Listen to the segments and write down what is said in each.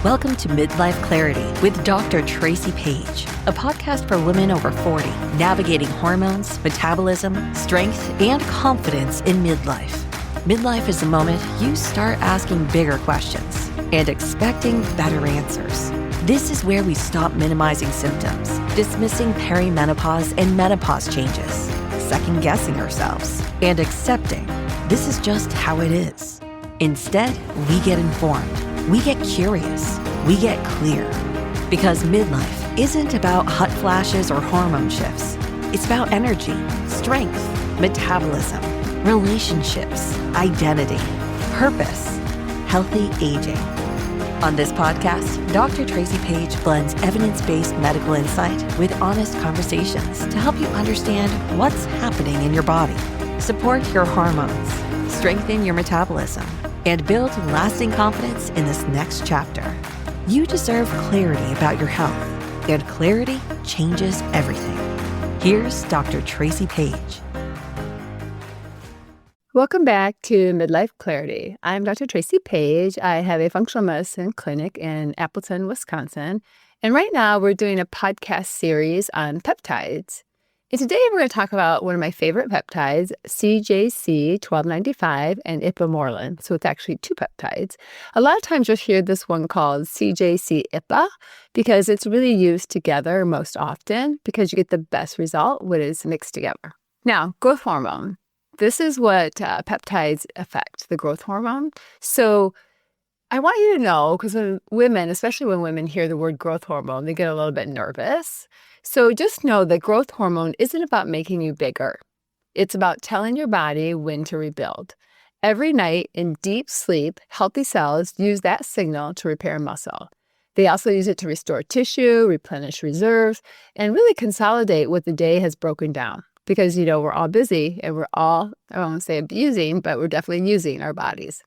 Welcome to Midlife Clarity with Dr. Tracy Page, a podcast for women over 40, navigating hormones, metabolism, strength, and confidence in midlife. Midlife is the moment you start asking bigger questions and expecting better answers. This is where we stop minimizing symptoms, dismissing perimenopause and menopause changes, second-guessing ourselves, and accepting this is just how it is. Instead, we get informed. We get curious. We get clear. Because midlife isn't about hot flashes or hormone shifts. It's about energy, strength, metabolism, relationships, identity, purpose, healthy aging. On this podcast, Dr. Tracy Page blends evidence-based medical insight with honest conversations to help you understand what's happening in your body, support your hormones, strengthen your metabolism, and build lasting confidence in this next chapter. You deserve clarity about your health, and clarity changes everything. Here's Dr. Tracy Page. Welcome back to Midlife Clarity. I'm Dr. Tracy Page. I have a functional medicine clinic in Appleton, Wisconsin. And right now we're doing a podcast series on peptides. And today we're going to talk about one of my favorite peptides, CJC 1295 and ipamorelin. So it's actually two peptides. A lot of times you'll hear this one called CJC-IPA because it's really used together most often because you get the best result when it's mixed together. Now, growth hormone. This is what peptides affect, the growth hormone. So I want you to know, because when women, especially when women hear the word growth hormone, they get a little bit nervous. So just know that growth hormone isn't about making you bigger. It's about telling your body when to rebuild. Every night in deep sleep, healthy cells use that signal to repair muscle. They also use it to restore tissue, replenish reserves, and really consolidate what the day has broken down. Because, we're all busy and we're all, I won't say abusing, but we're definitely using our bodies.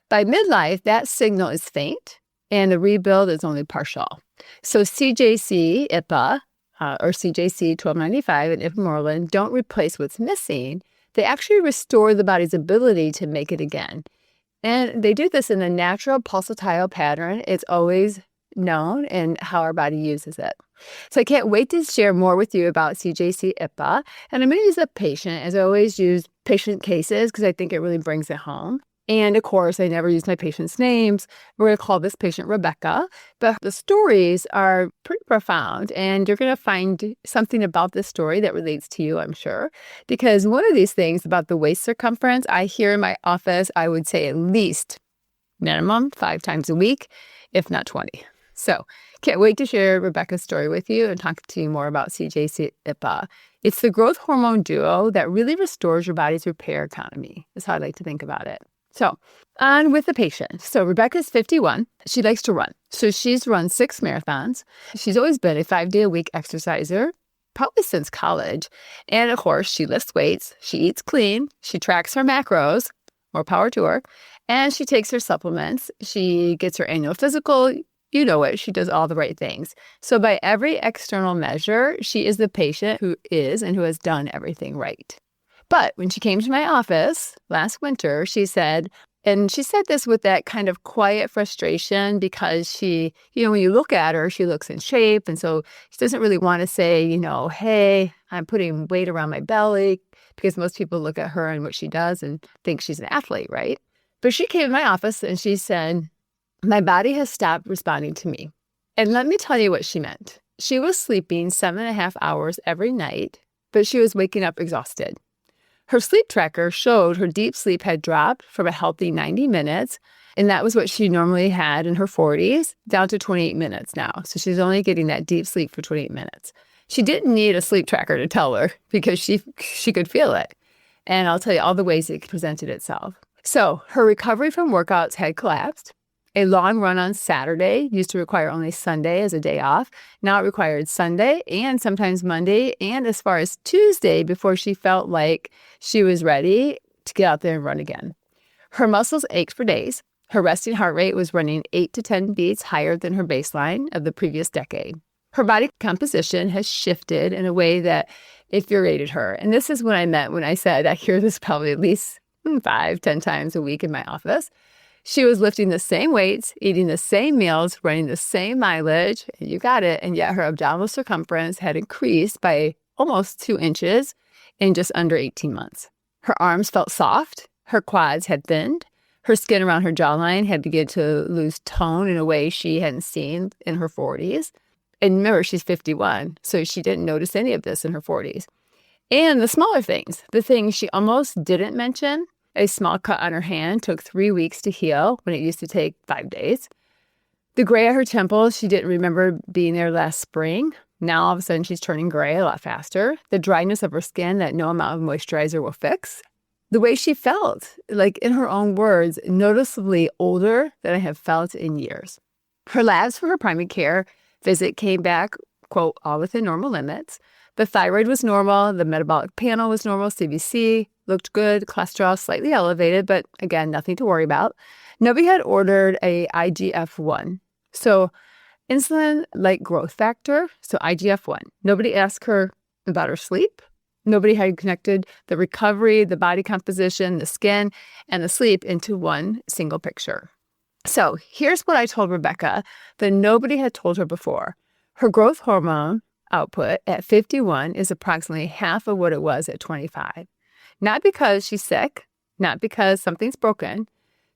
By midlife, that signal is faint and the rebuild is only partial. So CJC-IPA, or CJC 1295 and ipamorelin don't replace what's missing. They actually restore the body's ability to make it again. And they do this in a natural pulsatile pattern. It's always known and how our body uses it. So I can't wait to share more with you about CJC-IPA. And I'm going to use a patient, as I always use patient cases because I think it really brings it home. And of course, I never use my patients' names. We're going to call this patient Rebecca. But the stories are pretty profound. And you're going to find something about this story that relates to you, I'm sure. Because one of these things about the waist circumference, I hear in my office, I would say at least minimum 5 times a week, if not 20. So can't wait to share Rebecca's story with you and talk to you more about CJC-IPA. It's the growth hormone duo that really restores your body's repair economy, is how I like to think about it. So on with the patient. So Rebecca's 51. She likes to run. So she's run 6 marathons. She's always been a 5-day-a-week exerciser, probably since college. And of course, she lifts weights. She eats clean. She tracks her macros, more power to her. And she takes her supplements. She gets her annual physical. You know it. She does all the right things. So by every external measure, she is the patient who is and who has done everything right. But when she came to my office last winter, she said, and she said this with that kind of quiet frustration because she, when you look at her, she looks in shape. And so she doesn't really want to say, hey, I'm putting weight around my belly, because most people look at her and what she does and think she's an athlete, right? But she came to my office and she said, my body has stopped responding to me. And let me tell you what she meant. She was sleeping 7.5 hours every night, but she was waking up exhausted. Her sleep tracker showed her deep sleep had dropped from a healthy 90 minutes, and that was what she normally had in her 40s, down to 28 minutes now. So she's only getting that deep sleep for 28 minutes. She didn't need a sleep tracker to tell her because she could feel it. And I'll tell you all the ways it presented itself. So her recovery from workouts had collapsed. A long run on Saturday used to require only Sunday as a day off. Now it required Sunday and sometimes Monday and as far as Tuesday before she felt like she was ready to get out there and run again. Her muscles ached for days. Her resting heart rate was running 8 to 10 beats higher than her baseline of the previous decade. Her body composition has shifted in a way that infuriated her. And this is what I meant when I said I hear this probably at least 5-10 times a week in my office. She was lifting the same weights, eating the same meals, running the same mileage, and you got it, and yet her abdominal circumference had increased by almost 2 inches in just under 18 months. Her arms felt soft, her quads had thinned, her skin around her jawline had begun to lose tone in a way she hadn't seen in her 40s. And remember, she's 51, so she didn't notice any of this in her 40s. And the smaller things, the things she almost didn't mention, a small cut on her hand took 3 weeks to heal when it used to take 5 days. The gray at her temples, she didn't remember being there last spring. Now all of a sudden she's turning gray a lot faster. The dryness of her skin that no amount of moisturizer will fix. The way she felt, like in her own words, noticeably older than I have felt in years. Her labs for her primary care visit came back, quote, all within normal limits. The thyroid was normal, the metabolic panel was normal, CBC looked good, cholesterol slightly elevated, but again, nothing to worry about. Nobody had ordered a IGF-1, so insulin-like growth factor, so IGF-1. Nobody asked her about her sleep. Nobody had connected the recovery, the body composition, the skin, and the sleep into one single picture. So here's what I told Rebecca that nobody had told her before. Her growth hormone output at 51 is approximately half of what it was at 25. Not because she's sick, not because something's broken.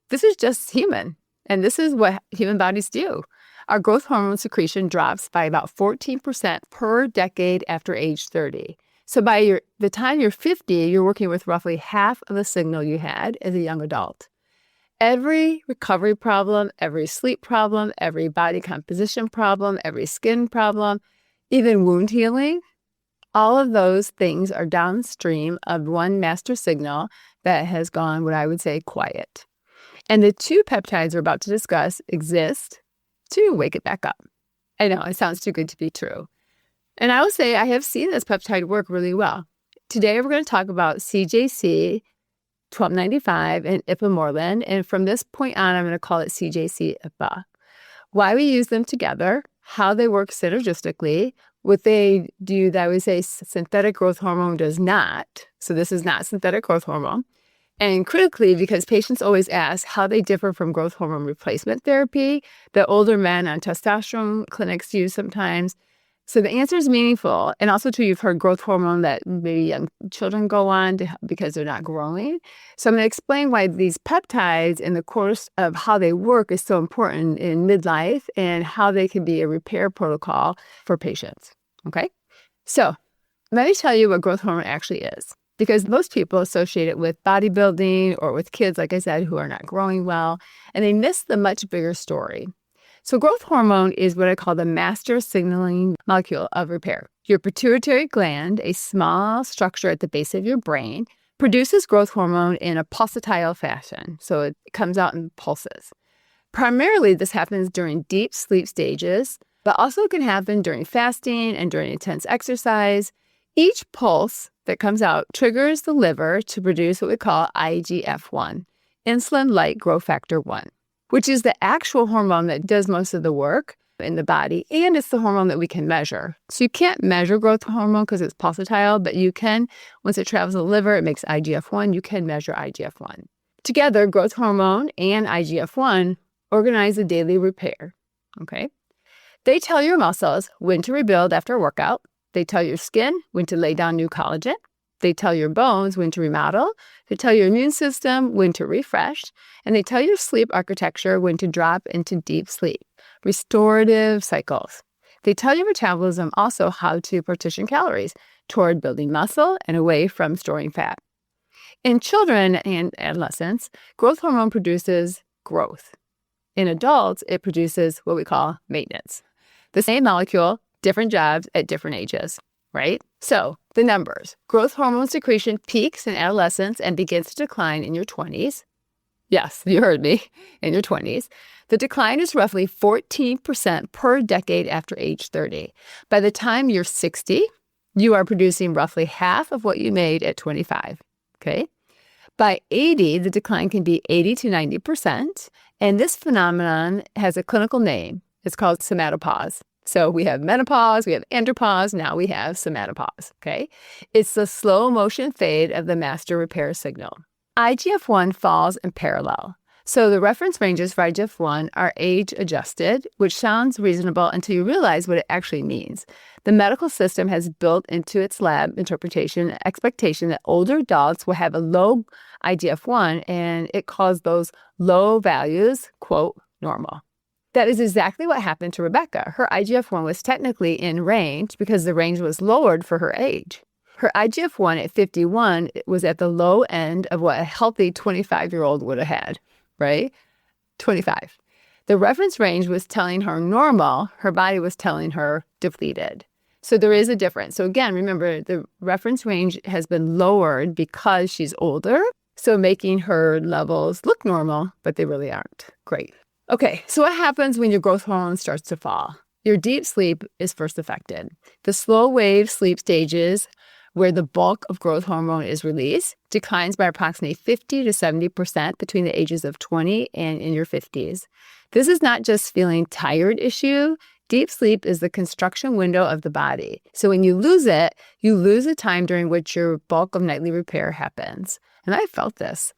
This is just human, and this is what human bodies do. Our growth hormone secretion drops by about 14% per decade after age 30. So by the time you're 50, you're working with roughly half of the signal you had as a young adult. Every recovery problem, every sleep problem, every body composition problem, every skin problem, even wound healing, all of those things are downstream of one master signal that has gone, what I would say, quiet. And the 2 peptides we're about to discuss exist to wake it back up. I know, it sounds too good to be true. And I will say I have seen this peptide work really well. Today we're going to talk about CJC 1295 and ipamorelin, and from this point on, I'm going to call it CJC-IPA. Why we use them together, how they work synergistically, what they do that I would say synthetic growth hormone does not. So this is not synthetic growth hormone. And critically, because patients always ask how they differ from growth hormone replacement therapy that older men on testosterone clinics use sometimes. So the answer is meaningful. And also, too, you've heard growth hormone that maybe young children go on because they're not growing. So I'm going to explain why these peptides in the course of how they work is so important in midlife and how they can be a repair protocol for patients. Okay? So let me tell you what growth hormone actually is, because most people associate it with bodybuilding or with kids, like I said, who are not growing well, and they miss the much bigger story. So growth hormone is what I call the master signaling molecule of repair. Your pituitary gland, a small structure at the base of your brain, produces growth hormone in a pulsatile fashion. So it comes out in pulses. Primarily, this happens during deep sleep stages, but also can happen during fasting and during intense exercise. Each pulse that comes out triggers the liver to produce what we call IGF-1, insulin-like growth factor 1. Which is the actual hormone that does most of the work in the body, and it's the hormone that we can measure. So you can't measure growth hormone because it's pulsatile, but you can, once it travels to the liver, it makes IGF-1, you can measure IGF-1. Together, growth hormone and IGF-1 organize the daily repair, okay? They tell your muscles when to rebuild after a workout. They tell your skin when to lay down new collagen. They tell your bones when to remodel. They tell your immune system when to refresh. And they tell your sleep architecture when to drop into deep sleep. Restorative cycles. They tell your metabolism also how to partition calories toward building muscle and away from storing fat. In children and adolescents, growth hormone produces growth. In adults, it produces what we call maintenance. The same molecule, different jobs at different ages. Right? So the numbers. Growth hormone secretion peaks in adolescence and begins to decline in your 20s. Yes, you heard me, in your 20s. The decline is roughly 14% per decade after age 30. By the time you're 60, you are producing roughly half of what you made at 25. Okay? By 80, the decline can be 80 to 90%. And this phenomenon has a clinical name. It's called somatopause. So we have menopause, we have andropause, now we have somatopause, okay? It's the slow motion fade of the master repair signal. IGF-1 falls in parallel. So the reference ranges for IGF-1 are age-adjusted, which sounds reasonable until you realize what it actually means. The medical system has built into its lab interpretation an expectation that older adults will have a low IGF-1, and it calls those low values, quote, normal. That is exactly what happened to Rebecca. Her IGF-1 was technically in range because the range was lowered for her age. Her IGF-1 at 51 was at the low end of what a healthy 25-year-old would have had, right? 25. The reference range was telling her normal. Her body was telling her depleted. So there is a difference. So again, remember, the reference range has been lowered because she's older, so making her levels look normal, but they really aren't. Great. Okay, so what happens when your growth hormone starts to fall? Your deep sleep is first affected. The slow wave sleep stages, where the bulk of growth hormone is released, declines by approximately 50 to 70% between the ages of 20 and in your 50s. This is not just feeling tired issue. Deep sleep is the construction window of the body. So when you lose it, you lose the time during which your bulk of nightly repair happens. And I felt this.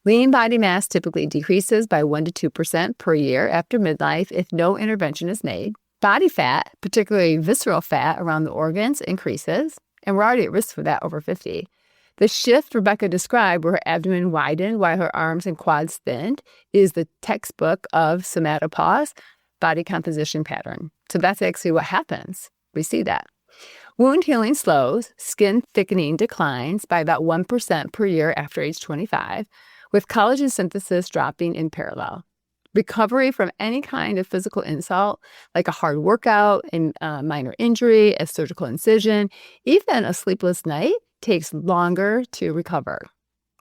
Lean body mass typically decreases by 1 to 2% per year after midlife if no intervention is made. Body fat, particularly visceral fat around the organs, increases. And we're already at risk for that over 50. The shift Rebecca described, where her abdomen widened while her arms and quads thinned, is the textbook of somatopause, body composition pattern. So that's actually what happens. We see that. Wound healing slows, skin thickening declines by about 1% per year after age 25, with collagen synthesis dropping in parallel. Recovery from any kind of physical insult, like a hard workout, a minor injury, a surgical incision, even a sleepless night, takes longer to recover.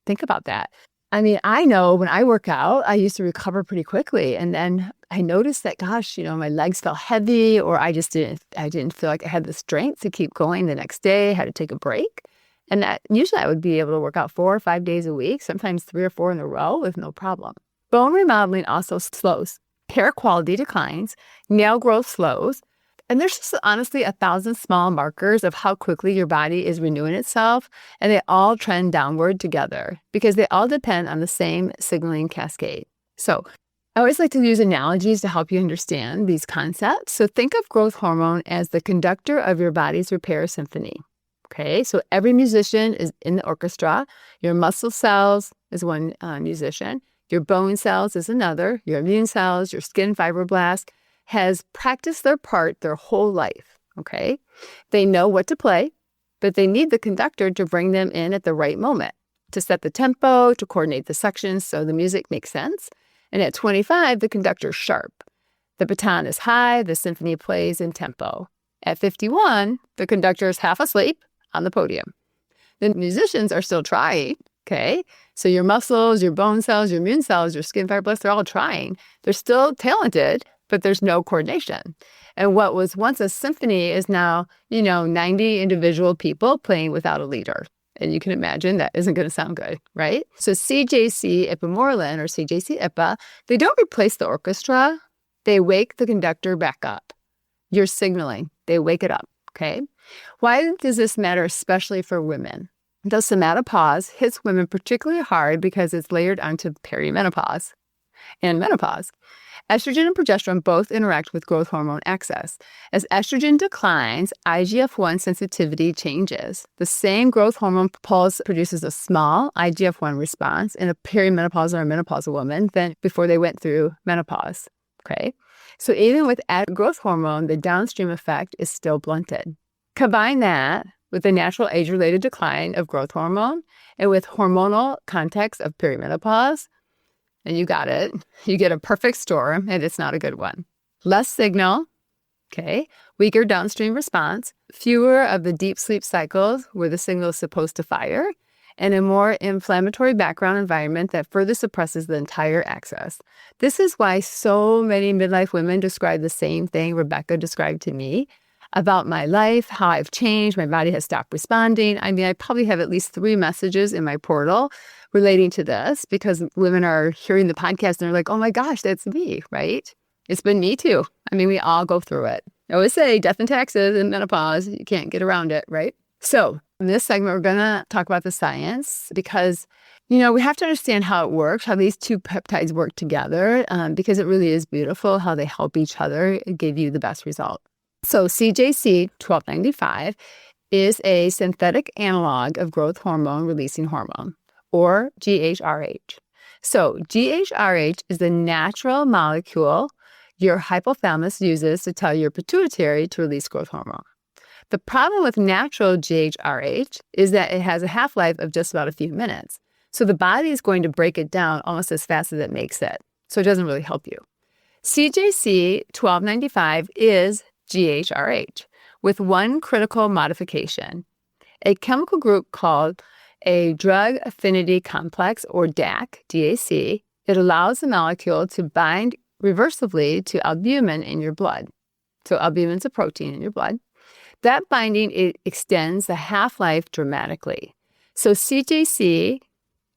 Think about that. I mean, I know when I work out, I used to recover pretty quickly. And then I noticed that, gosh, my legs felt heavy, or I didn't feel like I had the strength to keep going the next day. I had to take a break. And that usually I would be able to work out 4 or 5 days a week, sometimes 3 or 4 in a row with no problem. Bone remodeling also slows. Hair quality declines. Nail growth slows. And there's just honestly 1,000 small markers of how quickly your body is renewing itself. And they all trend downward together because they all depend on the same signaling cascade. So I always like to use analogies to help you understand these concepts. So think of growth hormone as the conductor of your body's repair symphony. Okay, so every musician is in the orchestra. Your muscle cells is one musician. Your bone cells is another. Your immune cells, your skin fibroblasts has practiced their part their whole life, okay? They know what to play, but they need the conductor to bring them in at the right moment, to set the tempo, to coordinate the sections so the music makes sense. And at 25, the conductor's sharp. The baton is high, the symphony plays in tempo. At 51, the conductor is half asleep on the podium. The musicians are still trying. Okay, so your muscles, your bone cells, your immune cells, your skin fibroblasts, they're all trying. They're still talented, but there's no coordination. And what was once a symphony is now, 90 individual people playing without a leader. And you can imagine that isn't going to sound good, right? So CJC ipamorelin or CJC IPA, they don't replace the orchestra. They wake the conductor back up. You're signaling. They wake it up, okay? Why does this matter, especially for women? The somatopause hits women particularly hard because it's layered onto perimenopause and menopause. Estrogen and progesterone both interact with growth hormone access. As estrogen declines, IGF-1 sensitivity changes. The same growth hormone pulse produces a small IGF-1 response in a perimenopausal or menopausal woman than before they went through menopause. Okay, so even with added growth hormone, the downstream effect is still blunted. Combine that with the natural age-related decline of growth hormone and with hormonal context of perimenopause, and you got it. You get a perfect storm, and it's not a good one. Less signal, okay, weaker downstream response, fewer of the deep sleep cycles where the signal is supposed to fire, and a more inflammatory background environment that further suppresses the entire axis. This is why so many midlife women describe the same thing Rebecca described to me about my life, how I've changed, my body has stopped responding. I mean, I probably have at least 3 messages in my portal relating to this because women are hearing the podcast and they're like, oh my gosh, that's me, right? It's been me too. I mean, we all go through it. I always say death and taxes and menopause, you can't get around it, right? So in this segment, we're going to talk about the science because We have to understand how it works, how these two peptides work together, because it really is beautiful how they help each other give you the best result. So CJC 1295 is a synthetic analog of growth hormone releasing hormone, or GHRH. So GHRH is the natural molecule your hypothalamus uses to tell your pituitary to release growth hormone. The problem with natural GHRH is that it has a half-life of just about a few minutes. So the body is going to break it down almost as fast as it makes it. So it doesn't really help you. CJC 1295 is GHRH with one critical modification. A chemical group called a drug affinity complex, or DAC. It allows the molecule to bind reversibly to albumin in your blood. So albumin is a protein in your blood. That binding, it extends the half-life dramatically. So CJC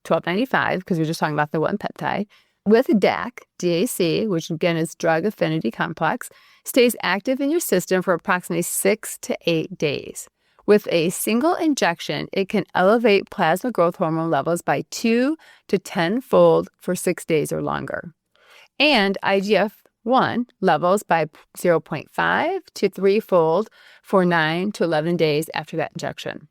1295, because we're just talking about the one peptide, with DAC, which again is drug affinity complex, stays active in your system for approximately 6 to 8 days. With a single injection, it can elevate plasma growth hormone levels by 2 to 10-fold for 6 days or longer, and IGF-1 levels by 0.5 to 3-fold for 9 to 11 days after that injection.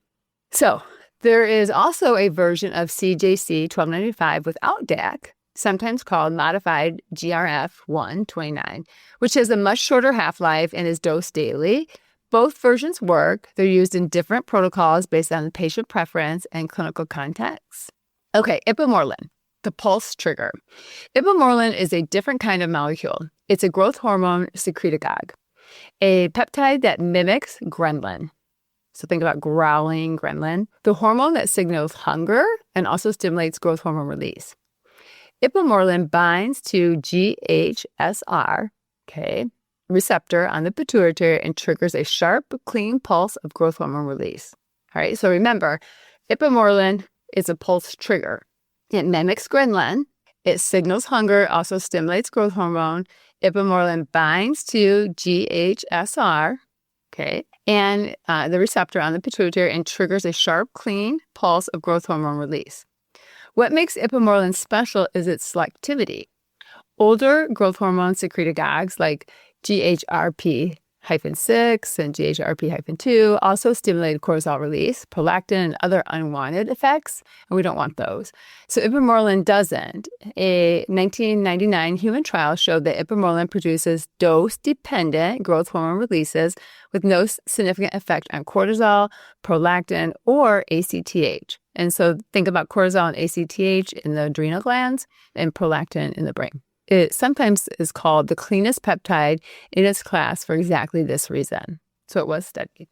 So there is also a version of CJC 1295 without DAC, sometimes called modified GRF-129, which has a much shorter half-life and is dosed daily. Both versions work. They're used in different protocols based on patient preference and clinical context. Okay, ipamorelin, the pulse trigger. Ipamorelin is a different kind of molecule. It's a growth hormone secretagogue, a peptide that mimics ghrelin. So think about growling ghrelin, the hormone that signals hunger and also stimulates growth hormone release. Ipamorelin binds to GHSR, receptor on the pituitary and triggers a sharp, clean pulse of growth hormone release. All right, so remember, ipamorelin is a pulse trigger. It mimics ghrelin. It signals hunger, also stimulates growth hormone. Ipamorelin binds to GHSR, and the receptor on the pituitary and triggers a sharp, clean pulse of growth hormone release. What makes ipamorelin special is its selectivity. Older growth hormone secretagogues like GHRP-6 and GHRP-2 also stimulated cortisol release, prolactin, and other unwanted effects, and we don't want those. So ipamorelin doesn't. A 1999 human trial showed that ipamorelin produces dose-dependent growth hormone releases with no significant effect on cortisol, prolactin, or ACTH. And so think about cortisol and ACTH in the adrenal glands and prolactin in the brain. It sometimes is called the cleanest peptide in its class for exactly this reason. So it was studied.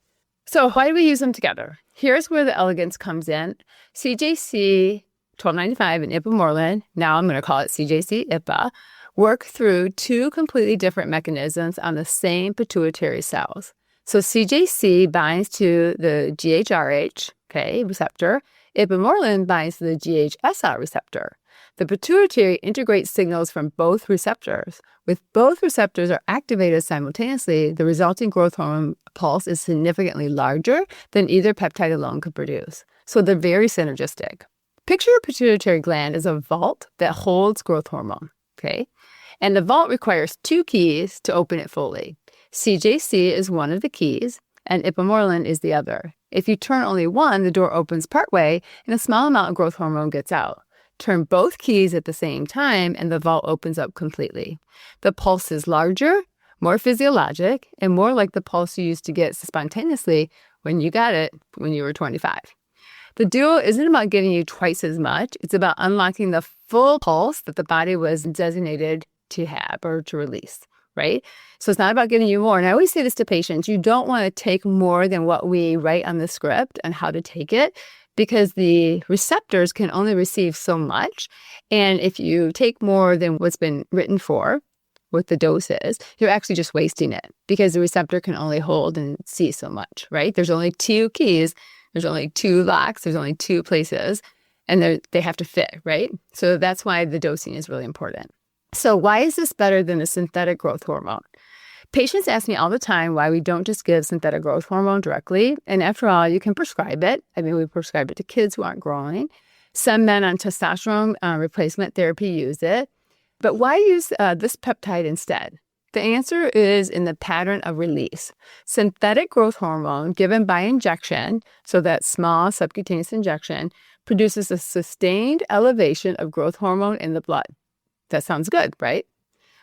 So why do we use them together? Here's where the elegance comes in. CJC 1295 and ipamorelin, now I'm going to call it CJC-IPA, work through two completely different mechanisms on the same pituitary cells. So CJC binds to the GHRH, receptor. Ipamorelin binds to the GHSR receptor. The pituitary integrates signals from both receptors. With both receptors are activated simultaneously, the resulting growth hormone pulse is significantly larger than either peptide alone could produce. So they're very synergistic. Picture your pituitary gland as a vault that holds growth hormone, And the vault requires two keys to open it fully. CJC is one of the keys, and ipamorelin is the other. If you turn only one, the door opens partway, and a small amount of growth hormone gets out. Turn both keys at the same time, and the vault opens up completely. The pulse is larger, more physiologic, and more like the pulse you used to get spontaneously when you got it when you were 25. The duo isn't about giving you twice as much. It's about unlocking the full pulse that the body was designated to have or to release, right? So it's not about giving you more. And I always say this to patients, you don't want to take more than what we write on the script and how to take it, because the receptors can only receive so much. And if you take more than what's been written for, what the dose is, you're actually just wasting it because the receptor can only hold and see so much, right? There's only two keys, there's only two locks, there's only two places, and they have to fit, right? So that's why the dosing is really important. So why is this better than a synthetic growth hormone? Patients ask me all the time why we don't just give synthetic growth hormone directly. And after all, you can prescribe it. I mean, we prescribe it to kids who aren't growing. Some men on testosterone replacement therapy use it. But why use this peptide instead? The answer is in the pattern of release. Synthetic growth hormone given by injection, so that small subcutaneous injection, produces a sustained elevation of growth hormone in the blood. That sounds good, right?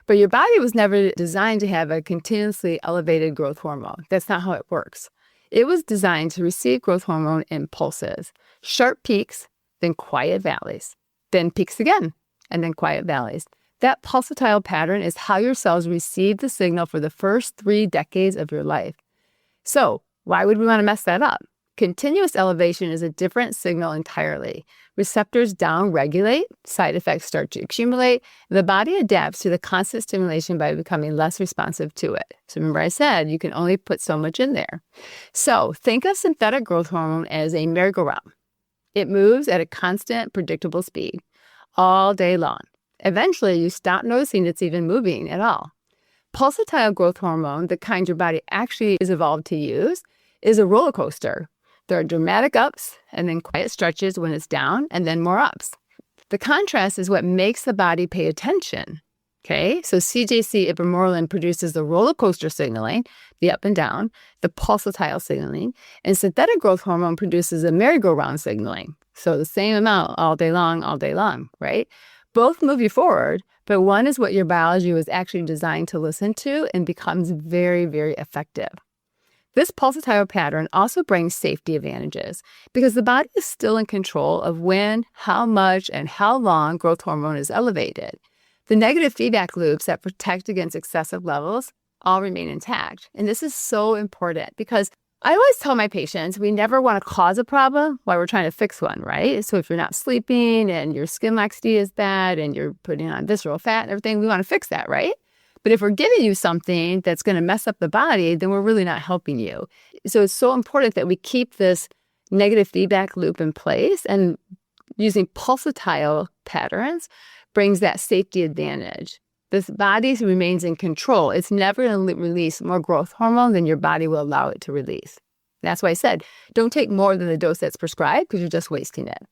But your body was never designed to have a continuously elevated growth hormone. That's not how it works. It was designed to receive growth hormone in pulses, sharp peaks, then quiet valleys, then peaks again, and then quiet valleys. That pulsatile pattern is how your cells receive the signal for the first 3 decades of your life. So, why would we want to mess that up? Continuous elevation is a different signal entirely. Receptors downregulate, side effects start to accumulate, and the body adapts to the constant stimulation by becoming less responsive to it. So remember I said you can only put so much in there. So think of synthetic growth hormone as a merry-go-round. It moves at a constant, predictable speed all day long. Eventually, you stop noticing it's even moving at all. Pulsatile growth hormone, the kind your body actually is evolved to use, is a roller coaster. There are dramatic ups and then quiet stretches when it's down and then more ups. The contrast is what makes the body pay attention. Okay, so CJC ipamorelin produces the roller coaster signaling, the up and down, the pulsatile signaling, and synthetic growth hormone produces the merry-go-round signaling. So the same amount all day long, right? Both move you forward, but one is what your biology was actually designed to listen to and becomes very, very effective. This pulsatile pattern also brings safety advantages because the body is still in control of when, how much, and how long growth hormone is elevated. The negative feedback loops that protect against excessive levels all remain intact. And this is so important because I always tell my patients we never want to cause a problem while we're trying to fix one, right? So if you're not sleeping and your skin laxity is bad and you're putting on visceral fat and everything, we want to fix that, right? But if we're giving you something that's going to mess up the body, then we're really not helping you. So it's so important that we keep this negative feedback loop in place, and using pulsatile patterns brings that safety advantage. This body remains in control. It's never going to release more growth hormone than your body will allow it to release. That's why I said, don't take more than the dose that's prescribed because you're just wasting it.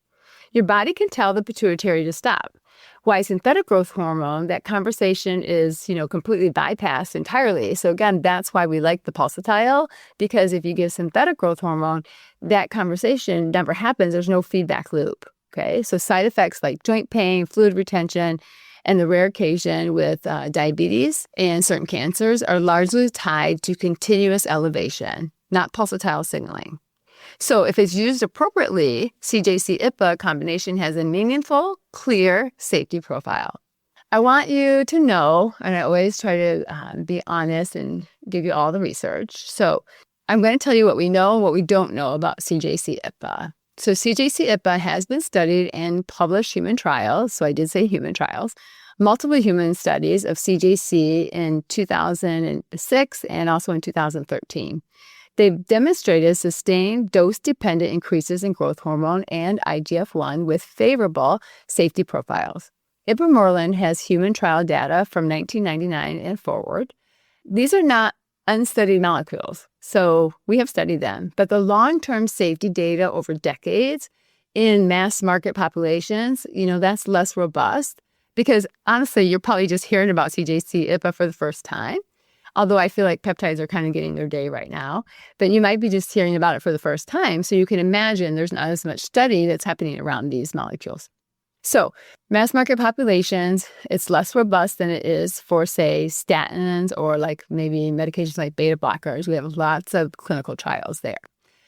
Your body can tell the pituitary to stop. Why synthetic growth hormone, that conversation is, completely bypassed entirely. So again, that's why we like the pulsatile, because if you give synthetic growth hormone, that conversation never happens. There's no feedback loop. Okay, so side effects like joint pain, fluid retention, and the rare occasion with diabetes and certain cancers are largely tied to continuous elevation, not pulsatile signaling. So if it's used appropriately, CJC-IPA combination has a meaningful, clear safety profile. I want you to know, and I always try to be honest and give you all the research. So I'm going to tell you what we know and what we don't know about CJC-IPA. So CJC-IPA has been studied in published human trials. So I did say human trials. Multiple human studies of CJC in 2006 and also in 2013. They've demonstrated sustained dose-dependent increases in growth hormone and IGF-1 with favorable safety profiles. Ipamorelin has human trial data from 1999 and forward. These are not unstudied molecules, so we have studied them. But the long-term safety data over decades in mass market populations, that's less robust because honestly, you're probably just hearing about CJC-IPA for the first time. Although I feel like peptides are kind of getting their day right now, but you might be just hearing about it for the first time. So you can imagine there's not as much study that's happening around these molecules. So mass market populations, it's less robust than it is for, say, statins or like maybe medications like beta blockers. We have lots of clinical trials there.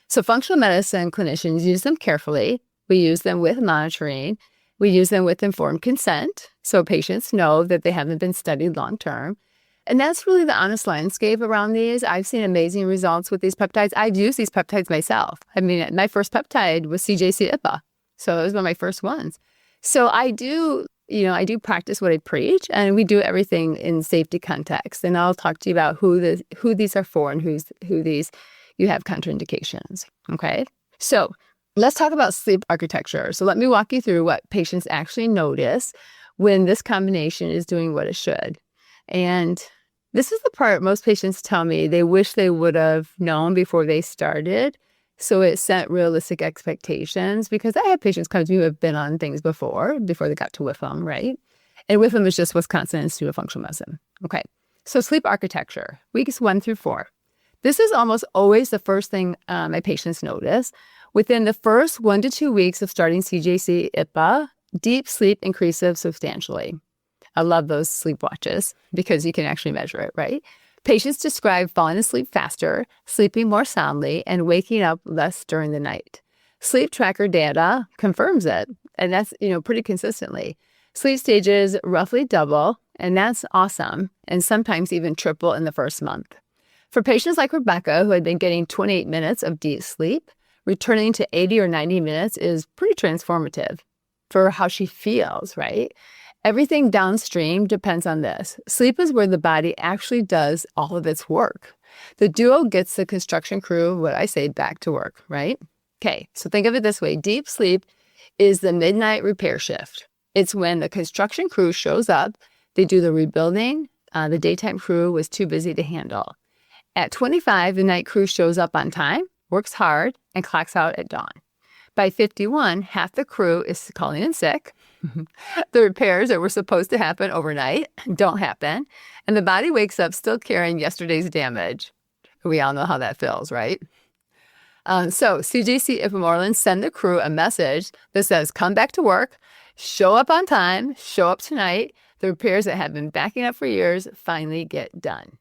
So functional medicine clinicians use them carefully. We use them with monitoring. We use them with informed consent. So patients know that they haven't been studied long term. And that's really the honest landscape around these. I've seen amazing results with these peptides. I've used these peptides myself. I mean, my first peptide was CJC-IPA. So it was one of my first ones. So I do practice what I preach, and we do everything in safety context. And I'll talk to you about who these are for and who these you have contraindications. Okay. So let's talk about sleep architecture. So let me walk you through what patients actually notice when this combination is doing what it should. And this is the part most patients tell me they wish they would have known before they started So it set realistic expectations because I have patients come to me who have been on things before they got to WIFM, right? And WIFM is just Wisconsin Institute of Functional Medicine. Okay. So sleep architecture, weeks 1 through 4. This is almost always the first thing my patients notice. Within the first 1 to 2 weeks of starting CJC-IPA, deep sleep increases substantially. I love those sleep watches because you can actually measure it, right? Patients describe falling asleep faster, sleeping more soundly, and waking up less during the night. Sleep tracker data confirms it, and that's, pretty consistently. Sleep stages roughly double, and that's awesome, and sometimes even triple in the first month. For patients like Rebecca, who had been getting 28 minutes of deep sleep, returning to 80 or 90 minutes is pretty transformative for how she feels, right? Everything downstream depends on this. Sleep is where the body actually does all of its work. The duo gets the construction crew, what I say, back to work, right? Okay, so think of it this way. Deep sleep is the midnight repair shift. It's when the construction crew shows up, they do the rebuilding, the daytime crew was too busy to handle. At 25, the night crew shows up on time, works hard, and clocks out at dawn. By 51, half the crew is calling in sick. The repairs that were supposed to happen overnight don't happen. And the body wakes up still carrying yesterday's damage. We all know how that feels, right? So CJC ipamorelin send the crew a message that says, come back to work, show up on time, show up tonight. The repairs that have been backing up for years finally get done,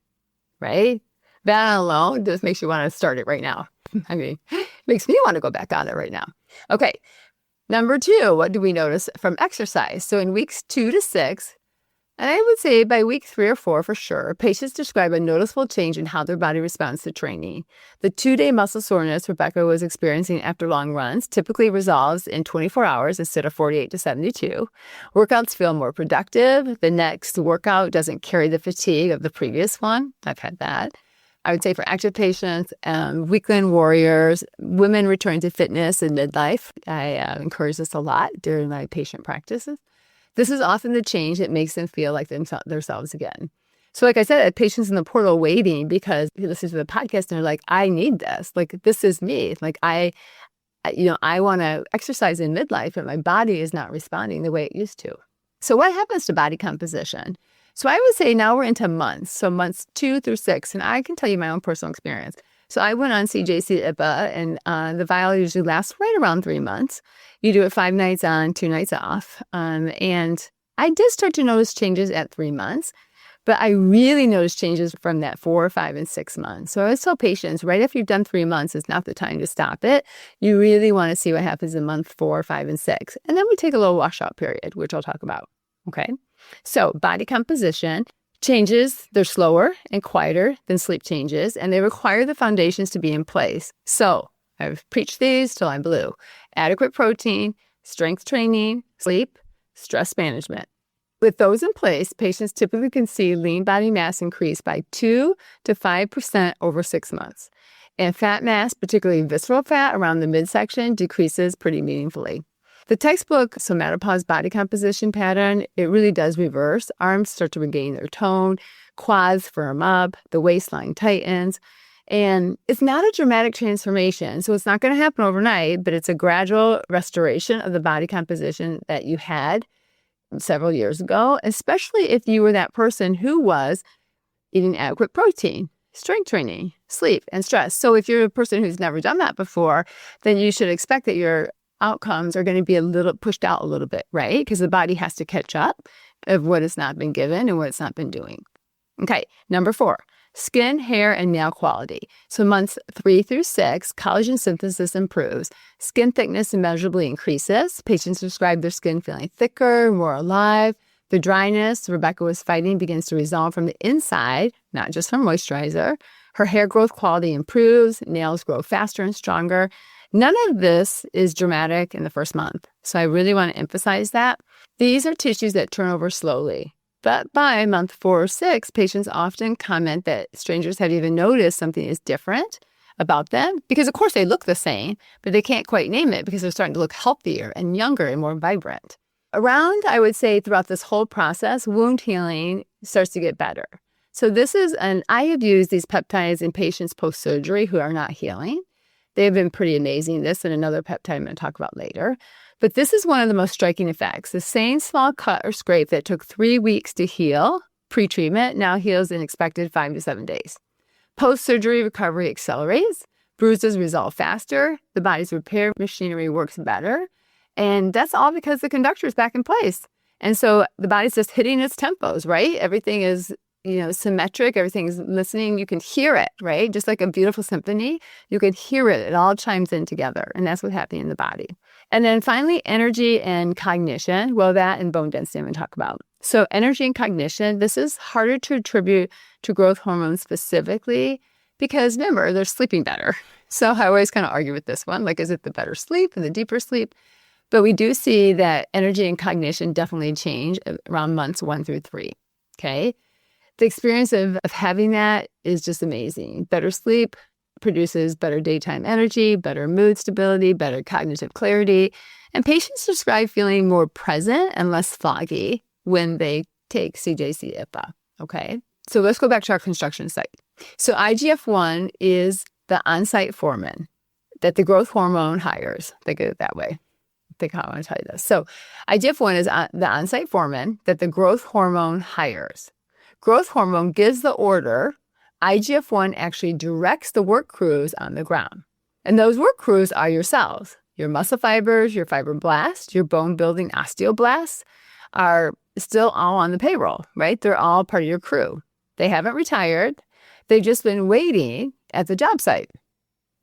right? That alone just makes you want to start it right now. I mean, makes me want to go back on it right now. Okay. Number 2, what do we notice from exercise? So in weeks 2 to 6, and I would say by week 3 or 4 for sure, patients describe a noticeable change in how their body responds to training. The 2-day muscle soreness Rebecca was experiencing after long runs typically resolves in 24 hours instead of 48 to 72. Workouts feel more productive. The next workout doesn't carry the fatigue of the previous one. I've had that. I would say for active patients, weekend warriors, women returning to fitness in midlife. I encourage this a lot during my patient practices. This is often the change that makes them feel like themselves again. So like I said, I had patients in the portal waiting because they listen to the podcast and they're like, I need this. Like, this is me. Like, I want to exercise in midlife, but my body is not responding the way it used to. So what happens to body composition? So I would say now we're into months, so months 2 through 6, and I can tell you my own personal experience. So I went on CJC-IPA, and the vial usually lasts right around 3 months. You do it 5 nights on, 2 nights off, and I did start to notice changes at 3 months, but I really noticed changes from that 4, 5, and 6 months. So I always tell patients, right after you've done 3 months, it's not the time to stop it. You really want to see what happens in month 4, 5, and 6. And then we take a little washout period, which I'll talk about, okay? So body composition changes, they're slower and quieter than sleep changes, and they require the foundations to be in place. So I've preached these till I'm blue. Adequate protein, strength training, sleep, stress management. With those in place, patients typically can see lean body mass increase by 2 to 5% over 6 months. And fat mass, particularly visceral fat around the midsection, decreases pretty meaningfully. The textbook somatopause body composition pattern, it really does reverse. Arms start to regain their tone, quads firm up, the waistline tightens, and it's not a dramatic transformation. So it's not going to happen overnight, but it's a gradual restoration of the body composition that you had several years ago, especially if you were that person who was eating adequate protein, strength training, sleep, and stress. So if you're a person who's never done that before, then you should expect that your outcomes are going to be a little pushed out a little bit, right? Because the body has to catch up of what has not been given and what it's not been doing. Okay, number 4, skin, hair, and nail quality. So months 3 through 6, collagen synthesis improves. Skin thickness immeasurably increases. Patients describe their skin feeling thicker, more alive. The dryness Rebecca was fighting begins to resolve from the inside, not just from moisturizer. Her hair growth quality improves. Nails grow faster and stronger. None of this is dramatic in the first month, so I really want to emphasize that. These are tissues that turn over slowly, but by month 4 or 6, patients often comment that strangers have even noticed something is different about them because, of course, they look the same, but they can't quite name it because they're starting to look healthier and younger and more vibrant. Around, I would say, throughout this whole process, wound healing starts to get better. So I have used these peptides in patients post-surgery who are not healing. They've been pretty amazing. This and another peptide I'm going to talk about later. But this is one of the most striking effects. The same small cut or scrape that took 3 weeks to heal pre-treatment now heals in expected 5 to 7 days. Post-surgery recovery accelerates. Bruises resolve faster. The body's repair machinery works better. And that's all because the conductor is back in place. And so the body's just hitting its tempos, right? Everything is, symmetric. Everything's listening. You can hear it, right? Just like a beautiful symphony, you can hear it. It all chimes in together. And that's what's happening in the body. And then finally, energy and cognition. Well, that and bone density I'm going to talk about. So energy and cognition, this is harder to attribute to growth hormones specifically because remember, they're sleeping better. So I always kind of argue with this one. Like, is it the better sleep and the deeper sleep? But we do see that energy and cognition definitely change around months 1 through 3. Okay. The experience of having that is just amazing. Better sleep produces better daytime energy, better mood stability, better cognitive clarity. And patients describe feeling more present and less foggy when they take CJC-IPA. Okay. So let's go back to our construction site. So IGF-1 is the on-site hormone that the growth hormone hires. Think of it that way. Think how I want to tell you this. So IGF-1 is the on-site hormone that the growth hormone hires. Growth hormone gives the order. IGF-1 actually directs the work crews on the ground. And those work crews are your cells. Your muscle fibers, your fibroblasts, your bone-building osteoblasts are still all on the payroll, right? They're all part of your crew. They haven't retired. They've just been waiting at the job site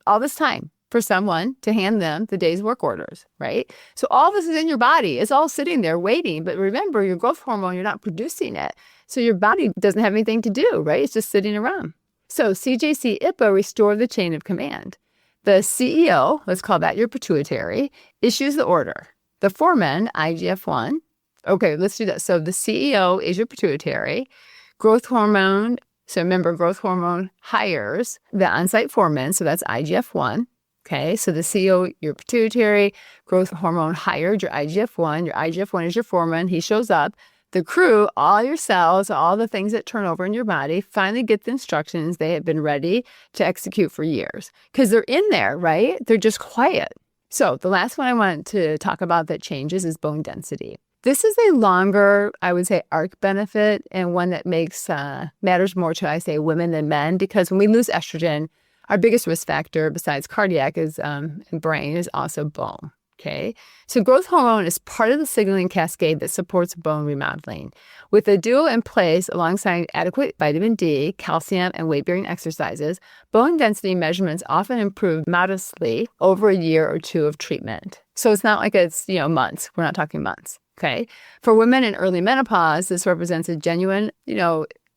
all this time for someone to hand them the day's work orders, right? So all this is in your body. It's all sitting there waiting. But remember, your growth hormone, you're not producing it. So your body doesn't have anything to do, right? It's just sitting around. So CJC-IPA restored the chain of command. The CEO, let's call that your pituitary, issues the order. The foreman, IGF-1, okay, let's do that. So the CEO is your pituitary. Growth hormone, so remember, growth hormone hires the on-site foreman, so that's IGF-1. Okay, so the CEO, your pituitary, growth hormone hired your IGF-1. Your IGF-1 is your foreman. He shows up. The crew, all your cells, all the things that turn over in your body, finally get the instructions they have been ready to execute for years. Because they're in there, right? They're just quiet. So the last one I want to talk about that changes is bone density. This is a longer, I would say, arc benefit and one that matters more to, I say, women than men. Because when we lose estrogen, our biggest risk factor besides cardiac and brain is also bone. Okay, so growth hormone is part of the signaling cascade that supports bone remodeling. With the duo in place alongside adequate vitamin D, calcium, and weight-bearing exercises, bone density measurements often improve modestly over a year or two of treatment. So it's not like it's, months. We're not talking months. Okay, for women in early menopause, this represents a genuine,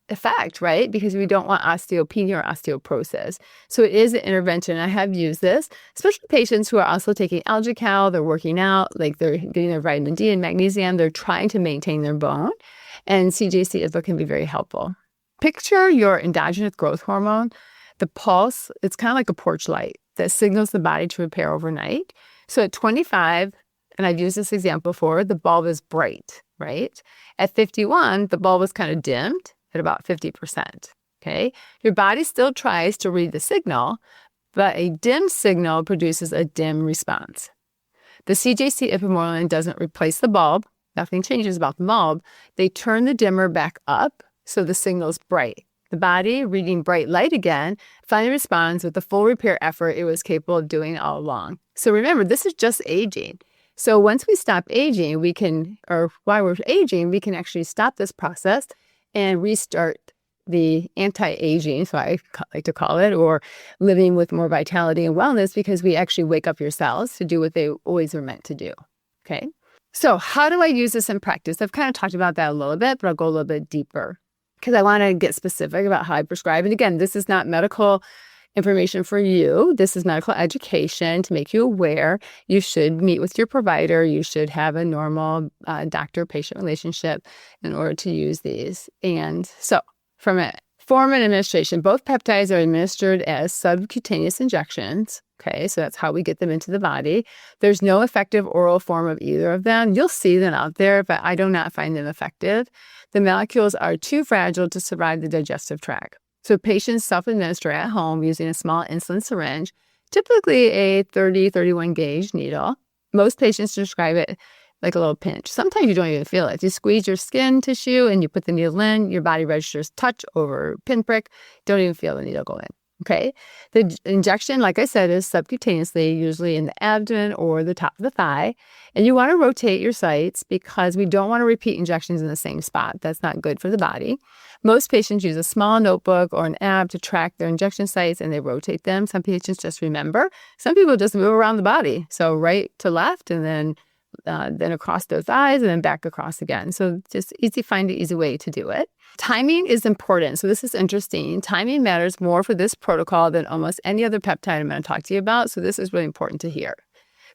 effect, right? Because we don't want osteopenia or osteoporosis. So it is an intervention. I have used this, especially patients who are also taking Algical, they're working out, like they're getting their vitamin D and magnesium, they're trying to maintain their bone. And CJC-IPA can be very helpful. Picture your endogenous growth hormone. The pulse, it's kind of like a porch light that signals the body to repair overnight. So at 25, and I've used this example before, the bulb is bright, right? At 51, the bulb is kind of dimmed at about 50%, okay? Your body still tries to read the signal, but a dim signal produces a dim response. The CJC-ipamorelin doesn't replace the bulb. Nothing changes about the bulb. They turn the dimmer back up so the signal's bright. The body, reading bright light again, finally responds with the full repair effort it was capable of doing all along. So remember, this is just aging. So once we stop aging, while we're aging, we can actually stop this process and restart the anti-aging, so I like to call it, or living with more vitality and wellness, because we actually wake up your cells to do what they always were meant to do, okay? So how do I use this in practice? I've kind of talked about that a little bit, but I'll go a little bit deeper because I want to get specific about how I prescribe. And again, this is not medical information for you. This is medical education to make you aware. You should meet with your provider. You should have a normal doctor-patient relationship in order to use these. And so from a form and administration, both peptides are administered as subcutaneous injections. Okay, so that's how we get them into the body. There's no effective oral form of either of them. You'll see them out there, but I do not find them effective. The molecules are too fragile to survive the digestive tract. So patients self-administer at home using a small insulin syringe typically a 30-31 gauge needle. Most patients describe it like a little pinch. Sometimes you don't even feel it. You squeeze your skin tissue and you put the needle in, your body registers touch over pinprick, don't even feel the needle go in. Okay. The injection, like I said, is subcutaneously, usually in the abdomen or the top of the thigh. And you want to rotate your sites because we don't want to repeat injections in the same spot. That's not good for the body. Most patients use a small notebook or an app to track their injection sites and they rotate them. Some patients just remember. Some people just move around the body. So right to left and then across those thighs and then back across again. So just find an easy way to do it. Timing is important. So this is interesting. Timing matters more for this protocol than almost any other peptide I'm going to talk to you about. So this is really important to hear.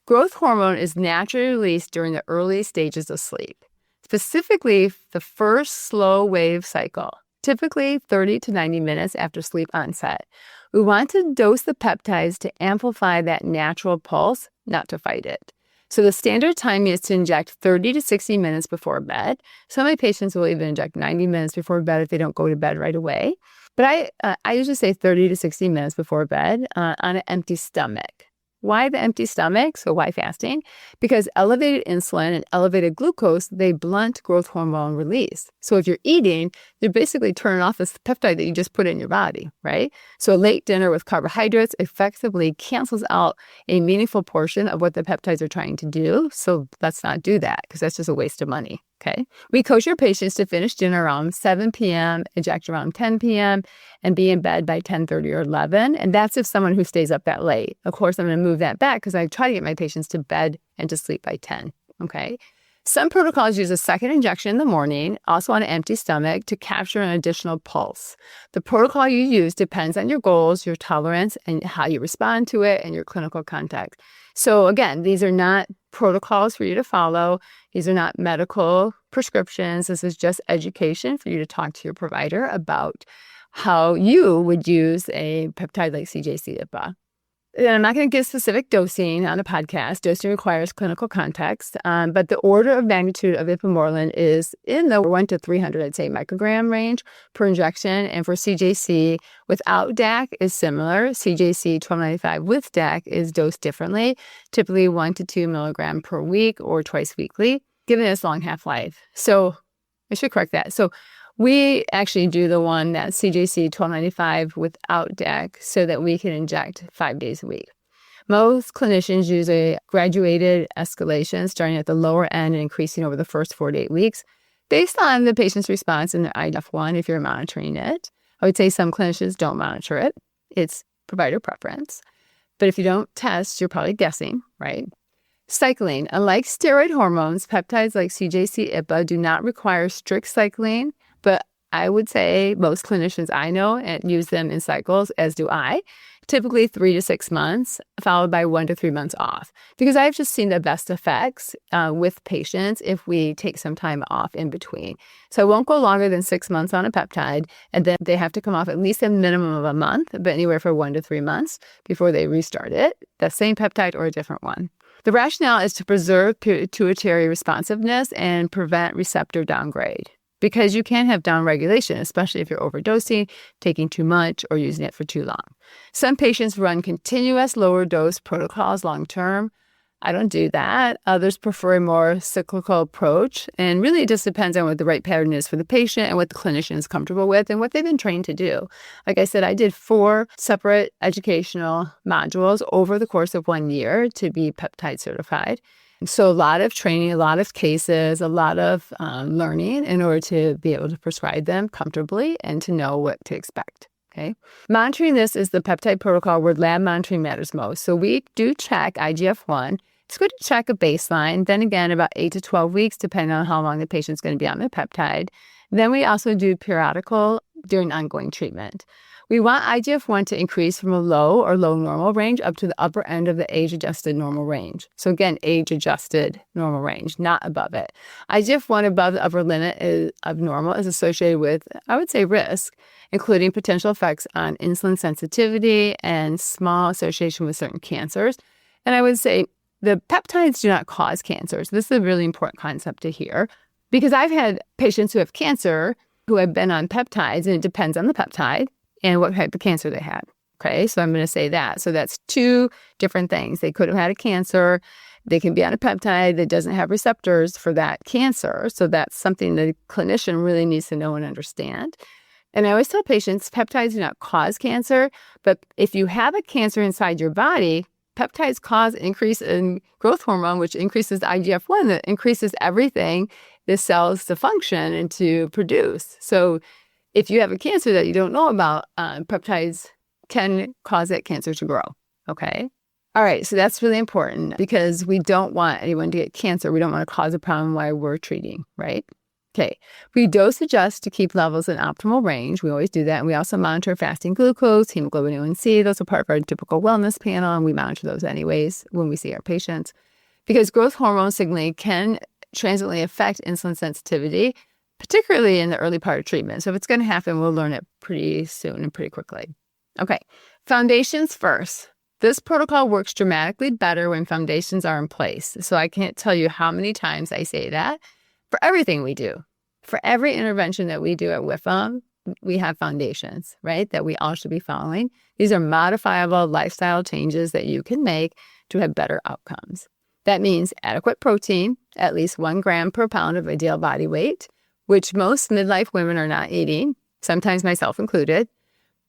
Growth hormone is naturally released during the early stages of sleep, specifically the first slow wave cycle, typically 30 to 90 minutes after sleep onset. We want to dose the peptides to amplify that natural pulse, not to fight it. So the standard time is to inject 30 to 60 minutes before bed. Some of my patients will even inject 90 minutes before bed if they don't go to bed right away. But I usually say 30 to 60 minutes before bed on an empty stomach. Why the empty stomach? So why fasting? Because elevated insulin and elevated glucose, they blunt growth hormone release. So if you're eating, they're basically turning off this peptide that you just put in your body, right? So a late dinner with carbohydrates effectively cancels out a meaningful portion of what the peptides are trying to do. So let's not do that because that's just a waste of money. Okay. We coach your patients to finish dinner around 7 p.m., inject around 10 p.m., and be in bed by 10:30 or 11. And that's if someone who stays up that late. Of course, I'm going to move that back because I try to get my patients to bed and to sleep by 10. Okay. Some protocols use a second injection in the morning, also on an empty stomach, to capture an additional pulse. The protocol you use depends on your goals, your tolerance, and how you respond to it, and your clinical context. So again, these are not protocols for you to follow. These are not medical prescriptions. This is just education for you to talk to your provider about how you would use a peptide like CJC-IPA. And I'm not going to give specific dosing on a podcast. Dosing requires clinical context, but the order of magnitude of ipamorelin is in the 1 to 300, I'd say, microgram range per injection. And for CJC without DAC is similar. CJC 1295 with DAC is dosed differently, typically 1 to 2 milligram per week or twice weekly, given its long half-life. So I should correct that. So we actually do the one that's CJC 1295 without DAC so that we can inject 5 days a week. Most clinicians use a graduated escalation starting at the lower end and increasing over the first 4 to 8 weeks based on the patient's response in their IGF-1 if you're monitoring it. I would say some clinicians don't monitor it. It's provider preference. But if you don't test, you're probably guessing, right? Cycling. Unlike steroid hormones, peptides like CJC-IPA do not require strict cycling. But I would say most clinicians I know and use them in cycles, as do I, typically 3 to 6 months, followed by 1 to 3 months off. Because I've just seen the best effects with patients if we take some time off in between. So I won't go longer than 6 months on a peptide, and then they have to come off at least a minimum of a month, but anywhere for 1 to 3 months before they restart it, the same peptide or a different one. The rationale is to preserve pituitary responsiveness and prevent receptor downgrade. Because you can have downregulation, especially if you're overdosing, taking too much, or using it for too long. Some patients run continuous lower dose protocols long term. I don't do that. Others prefer a more cyclical approach. And really it just depends on what the right pattern is for the patient and what the clinician is comfortable with and what they've been trained to do. Like I said, I did 4 separate educational modules over the course of 1 year to be peptide certified. So a lot of training, a lot of cases, a lot of learning in order to be able to prescribe them comfortably and to know what to expect. Okay. Monitoring this is the peptide protocol where lab monitoring matters most. So we do check IGF-1. It's good to check a baseline. Then again, about 8 to 12 weeks, depending on how long the patient's going to be on the peptide. Then we also do periodical during ongoing treatment. We want IGF-1 to increase from a low or low normal range up to the upper end of the age-adjusted normal range. So again, age-adjusted normal range, not above it. IGF-1 above the upper limit of normal is associated with, I would say, risk, including potential effects on insulin sensitivity and small association with certain cancers. And I would say the peptides do not cause cancers. This is a really important concept to hear because I've had patients who have cancer who have been on peptides, and it depends on the peptide and what type of cancer they had. Okay, so I'm going to say that. So that's two different things. They could have had a cancer. They can be on a peptide that doesn't have receptors for that cancer. So that's something the clinician really needs to know and understand. And I always tell patients, peptides do not cause cancer, but if you have a cancer inside your body, peptides cause increase in growth hormone, which increases IGF-1, that increases everything the cells to function and to produce. So if you have a cancer that you don't know about, peptides can cause that cancer to grow, okay? All right, so that's really important because we don't want anyone to get cancer. We don't want to cause a problem while we're treating, right? Okay, we dose adjust to keep levels in optimal range. We always do that. And we also monitor fasting glucose, hemoglobin A1C. Those are part of our typical wellness panel, and we monitor those anyways when we see our patients. Because growth hormone signaling can transiently affect insulin sensitivity, particularly in the early part of treatment. So if it's going to happen, we'll learn it pretty soon and pretty quickly. Okay, foundations first. This protocol works dramatically better when foundations are in place. So I can't tell you how many times I say that. For everything we do, for every intervention that we do at WIFM, we have foundations, right, that we all should be following. These are modifiable lifestyle changes that you can make to have better outcomes. That means adequate protein, at least 1 gram per pound of ideal body weight, which most midlife women are not eating, sometimes myself included.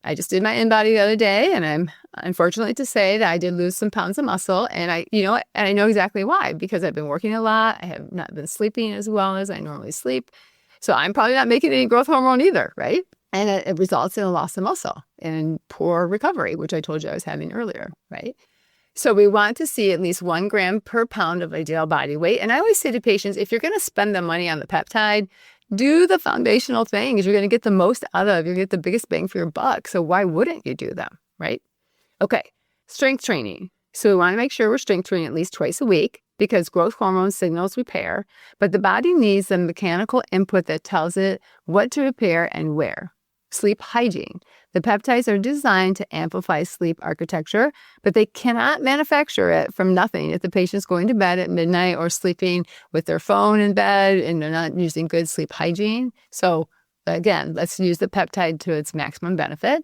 I just did my InBody the other day, and I'm unfortunate to say that I did lose some pounds of muscle, and I know exactly why, because I've been working a lot. I have not been sleeping as well as I normally sleep. So I'm probably not making any growth hormone either, right? And it results in a loss of muscle and poor recovery, which I told you I was having earlier, right? So we want to see at least 1 gram per pound of ideal body weight. And I always say to patients, if you're going to spend the money on the peptide, do the foundational things you're going to get the most out of. You're going to get the biggest bang for your buck. So why wouldn't you do them, right? Okay, strength training. So we want to make sure we're strength training at least twice a week because growth hormone signals repair, but the body needs the mechanical input that tells it what to repair and where. Sleep hygiene. The peptides are designed to amplify sleep architecture, but they cannot manufacture it from nothing. If the patient's going to bed at midnight or sleeping with their phone in bed and they're not using good sleep hygiene. So again, let's use the peptide to its maximum benefit.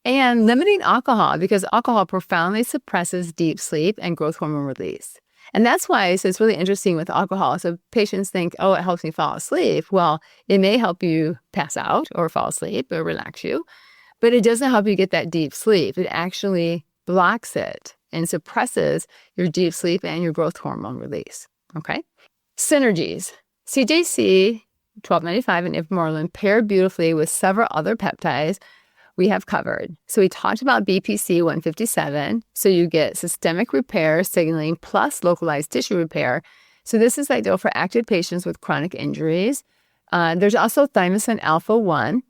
And limiting alcohol, because alcohol profoundly suppresses deep sleep and growth hormone release. And that's why it's really interesting with alcohol. So patients think, oh, it helps me fall asleep. Well, it may help you pass out or fall asleep or relax you, but it doesn't help you get that deep sleep. It actually blocks it and suppresses your deep sleep and your growth hormone release. Okay? Synergies. CJC, 1295, and ipamorelin pair beautifully with several other peptides we have covered. So we talked about BPC 157. So you get systemic repair signaling plus localized tissue repair. So this is ideal for active patients with chronic injuries. There's also thymosin alpha 1,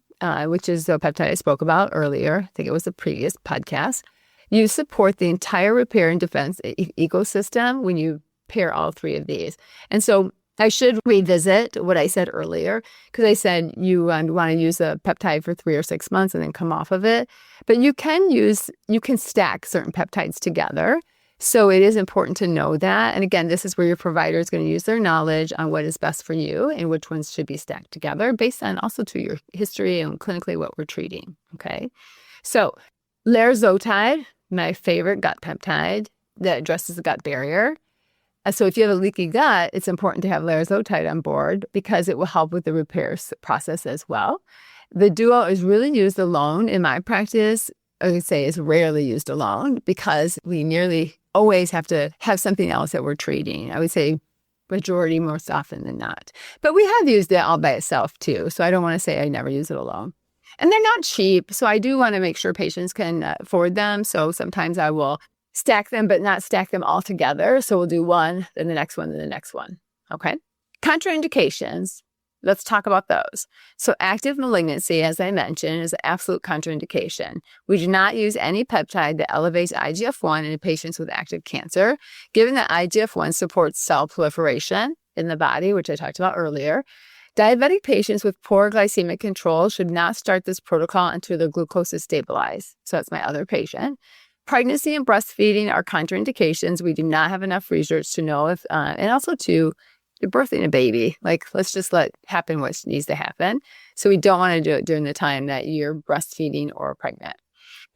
which is the peptide I spoke about earlier. I think it was the previous podcast. You support the entire repair and defense ecosystem when you pair all three of these. And so I should revisit what I said earlier, because I said you want to use a peptide for 3 or 6 months and then come off of it. But you can stack certain peptides together. So it is important to know that. And again, this is where your provider is going to use their knowledge on what is best for you and which ones should be stacked together based on also to your history and clinically what we're treating. Okay. So larzotide, my favorite gut peptide that addresses the gut barrier. So if you have a leaky gut, it's important to have larzotide on board because it will help with the repair process as well. The duo is really used alone in my practice. I would say it's rarely used alone because we nearly always have to have something else that we're treating. I would say majority most often than not. But we have used it all by itself too. So I don't want to say I never use it alone. And they're not cheap. So I do want to make sure patients can afford them. So sometimes I will stack them, but not stack them all together. So we'll do one, then the next one, then the next one. Okay. Contraindications. Let's talk about those. So active malignancy, as I mentioned, is an absolute contraindication. We do not use any peptide that elevates IGF-1 in patients with active cancer, given that IGF-1 supports cell proliferation in the body, which I talked about earlier. Diabetic patients with poor glycemic control should not start this protocol until their glucose is stabilized. So that's my other patient. Pregnancy and breastfeeding are contraindications. We do not have enough research to know if, and also to birthing a baby. Like, let's just let happen what needs to happen. So we don't want to do it during the time that you're breastfeeding or pregnant.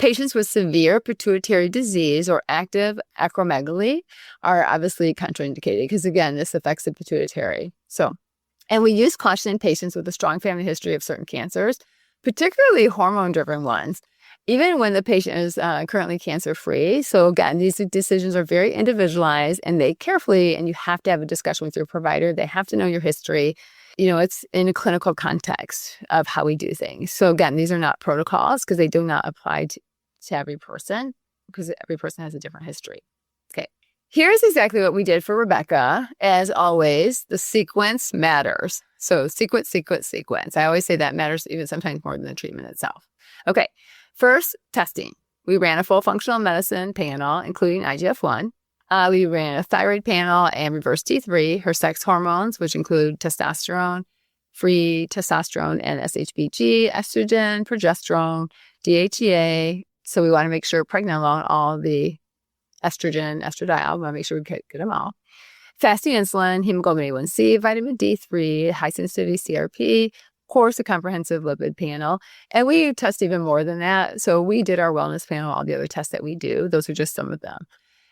Patients with severe pituitary disease or active acromegaly are obviously contraindicated because, again, this affects the pituitary. And we use caution in patients with a strong family history of certain cancers, particularly hormone-driven ones, even when the patient is currently cancer-free. So again, these decisions are very individualized and they carefully, and you have to have a discussion with your provider. They have to know your history. It's in a clinical context of how we do things. So again, these are not protocols because they do not apply to every person because every person has a different history. Okay. Here's exactly what we did for Rebecca. As always, the sequence matters. So sequence. I always say that matters even sometimes more than the treatment itself. Okay. First, testing. We ran a full functional medicine panel, including IGF-1. We ran a thyroid panel and reverse T3, her sex hormones, which include testosterone, free testosterone and SHBG, estrogen, progesterone, DHEA. So we want to make sure pregnenolone, all the estrogen, estradiol, we want to make sure we get them all. Fasting insulin, hemoglobin A1C, vitamin D3, high sensitivity CRP, of course, a comprehensive lipid panel. And we test even more than that. So we did our wellness panel, all the other tests that we do. Those are just some of them.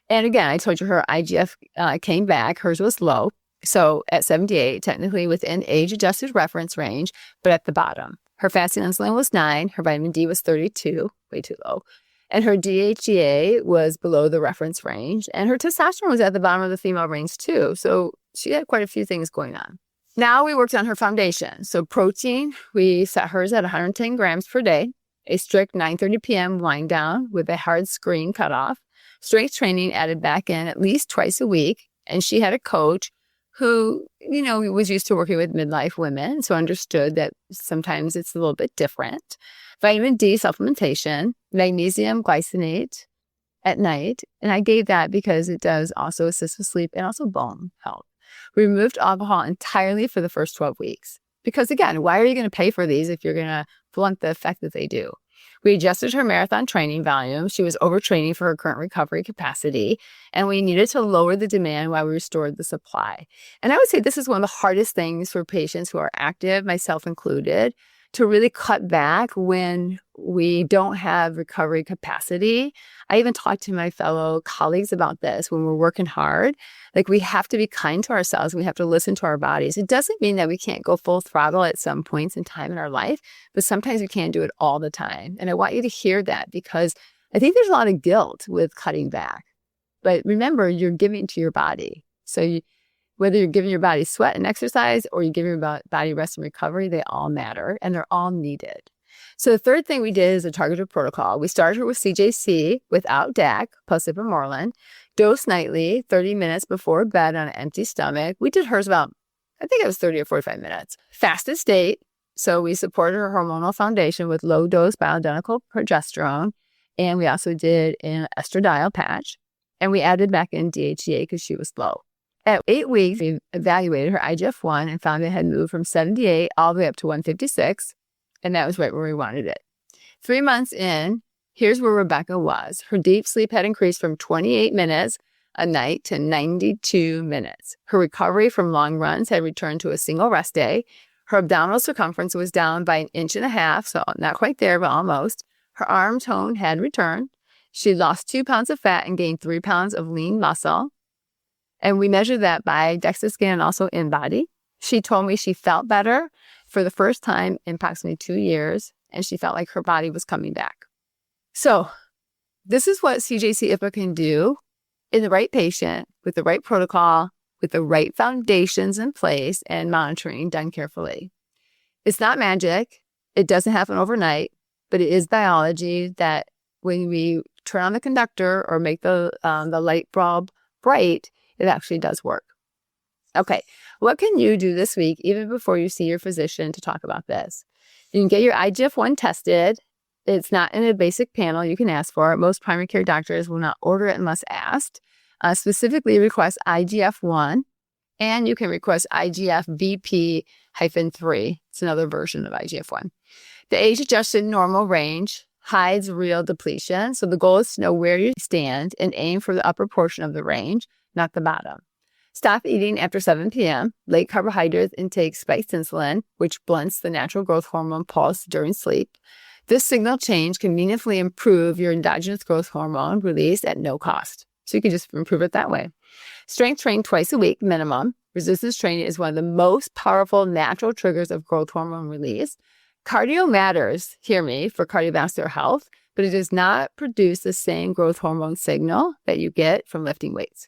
And again, I told you her IGF came back. Hers was low. So at 78, technically within age-adjusted reference range, but at the bottom. Her fasting insulin was 9. Her vitamin D was 32, way too low. And her DHEA was below the reference range. And her testosterone was at the bottom of the female range too. So she had quite a few things going on. Now we worked on her foundation. So protein, we set hers at 110 grams per day, a strict 9:30 p.m. wind down with a hard screen cutoff. Strength training added back in at least twice a week. And she had a coach who, was used to working with midlife women, so understood that sometimes it's a little bit different. Vitamin D supplementation, magnesium glycinate at night. And I gave that because it does also assist with sleep and also bone health. We removed alcohol entirely for the first 12 weeks. Because again, why are you going to pay for these if you're going to blunt the effect that they do? We adjusted her marathon training volume. She was overtraining for her current recovery capacity, and we needed to lower the demand while we restored the supply. And I would say this is one of the hardest things for patients who are active, myself included, to really cut back when we don't have recovery capacity. I even talked to my fellow colleagues about this when we're working hard. Like, we have to be kind to ourselves. We have to listen to our bodies. It doesn't mean that we can't go full throttle at some points in time in our life, but sometimes we can't do it all the time. And I want you to hear that because I think there's a lot of guilt with cutting back. But remember, you're giving to your body. So whether you're giving your body sweat and exercise or you're giving your body rest and recovery, they all matter and they're all needed. So the third thing we did is a targeted protocol. We started her with CJC without DAC, plus ipamorelin, dose nightly, 30 minutes before bed on an empty stomach. We did hers about, I think it was 30 or 45 minutes. Fasted state. So we supported her hormonal foundation with low dose bioidentical progesterone. And we also did an estradiol patch. And we added back in DHEA because she was low. At 8 weeks, we evaluated her IGF-1 and found it had moved from 78 all the way up to 156. And that was right where we wanted it. 3 months in, here's where Rebecca was. Her deep sleep had increased from 28 minutes a night to 92 minutes. Her recovery from long runs had returned to a single rest day. Her abdominal circumference was down by 1.5 inches, so not quite there, but almost. Her arm tone had returned. She lost 2 pounds of fat and gained 3 pounds of lean muscle. And we measured that by DEXA scan and also in-body. She told me she felt better for the first time in approximately 2 years, and she felt like her body was coming back. So this is what CJC-IPA can do in the right patient, with the right protocol, with the right foundations in place and monitoring done carefully. It's not magic. It doesn't happen overnight, but it is biology that when we turn on the conductor or make the light bulb bright, it actually does work. Okay, what can you do this week, even before you see your physician, to talk about this? You can get your IGF-1 tested. It's not in a basic panel. You can ask for it. Most primary care doctors will not order it unless asked. Specifically request IGF-1, and you can request IGF-BP-3. It's another version of IGF-1. The age-adjusted normal range hides real depletion. So the goal is to know where you stand and aim for the upper portion of the range, not the bottom. Stop eating after 7 p.m. Late carbohydrate intake spikes insulin, which blunts the natural growth hormone pulse during sleep. This signal change can meaningfully improve your endogenous growth hormone release at no cost. So you can just improve it that way. Strength training twice a week minimum. Resistance training is one of the most powerful natural triggers of growth hormone release. Cardio matters, hear me, for cardiovascular health, but it does not produce the same growth hormone signal that you get from lifting weights.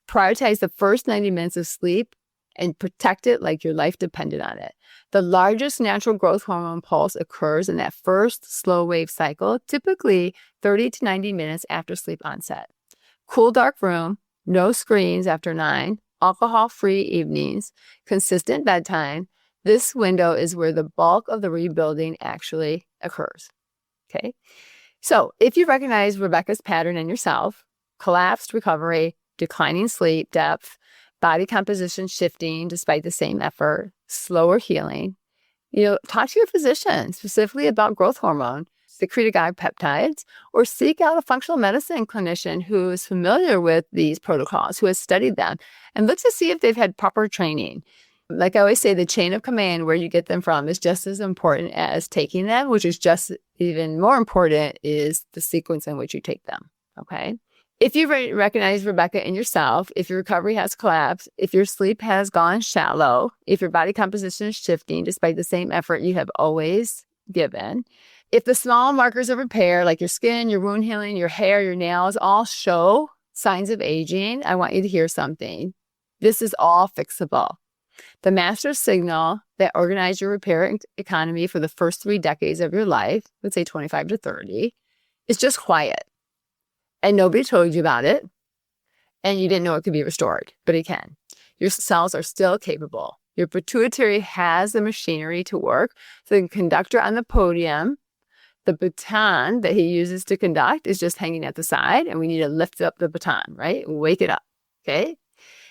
Prioritize the first 90 minutes of sleep and protect it like your life depended on it. The largest natural growth hormone pulse occurs in that first slow wave cycle, typically 30 to 90 minutes after sleep onset. Cool, dark room, no screens after 9, alcohol-free evenings, consistent bedtime. This window is where the bulk of the rebuilding actually occurs. Okay? So if you recognize Rebecca's pattern in yourself, collapsed recovery, declining sleep depth, body composition shifting despite the same effort, slower healing, talk to your physician specifically about growth hormone, secretagogue peptides, or seek out a functional medicine clinician who is familiar with these protocols, who has studied them, and look to see if they've had proper training. Like I always say, the chain of command where you get them from is just as important as taking them, which is just even more important is the sequence in which you take them, okay? If you recognize Rebecca in yourself, if your recovery has collapsed, if your sleep has gone shallow, if your body composition is shifting despite the same effort you have always given, if the small markers of repair, like your skin, your wound healing, your hair, your nails, all show signs of aging, I want you to hear something. This is all fixable. The master signal that organized your repair economy for the first 3 decades of your life, let's say 25 to 30, is just quiet. And nobody told you about it, and you didn't know it could be restored, but it can. Your cells are still capable. Your pituitary has the machinery to work. So the conductor on the podium, the baton that he uses to conduct is just hanging at the side, and we need to lift up the baton, right? Wake it up, okay?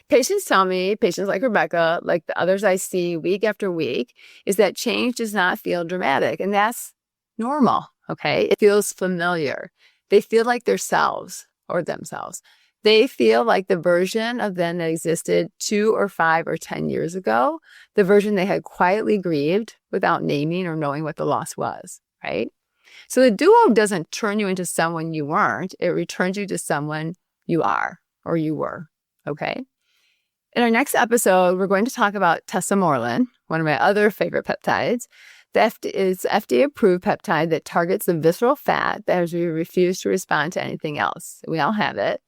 Patients tell me, patients like Rebecca, like the others I see week after week, is that change does not feel dramatic, and that's normal, okay? It feels familiar. They feel like their selves or themselves. They feel like the version of them that existed 2 or 5 or 10 years ago, the version they had quietly grieved without naming or knowing what the loss was, right? So the duo doesn't turn you into someone you weren't. It returns you to someone you are or you were, okay? In our next episode, we're going to talk about pulsatile, one of my other favorite peptides. It's FDA-approved peptide that targets the visceral fat that has refused to respond to anything else. We all have it.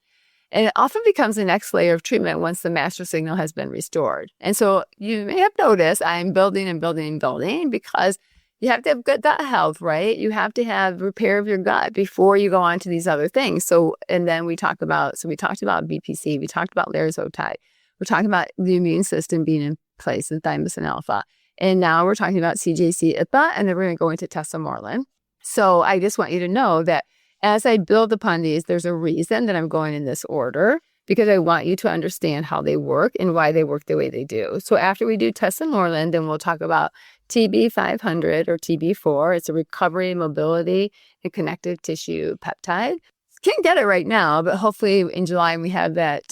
And it often becomes the next layer of treatment once the master signal has been restored. And so you may have noticed I'm building and building and building because you have to have good gut health, right? You have to have repair of your gut before you go on to these other things. And then we talked about BPC, we talked about laryzotide. We're talking about the immune system being in place with thymosin alpha. And now we're talking about CJC IPA, and then we're going to go into pulsatile. So I just want you to know that as I build upon these, there's a reason that I'm going in this order because I want you to understand how they work and why they work the way they do. So after we do pulsatile, then we'll talk about TB500 or TB4. It's a recovery, mobility, and connective tissue peptide. Can't get it right now, but hopefully in July when we have that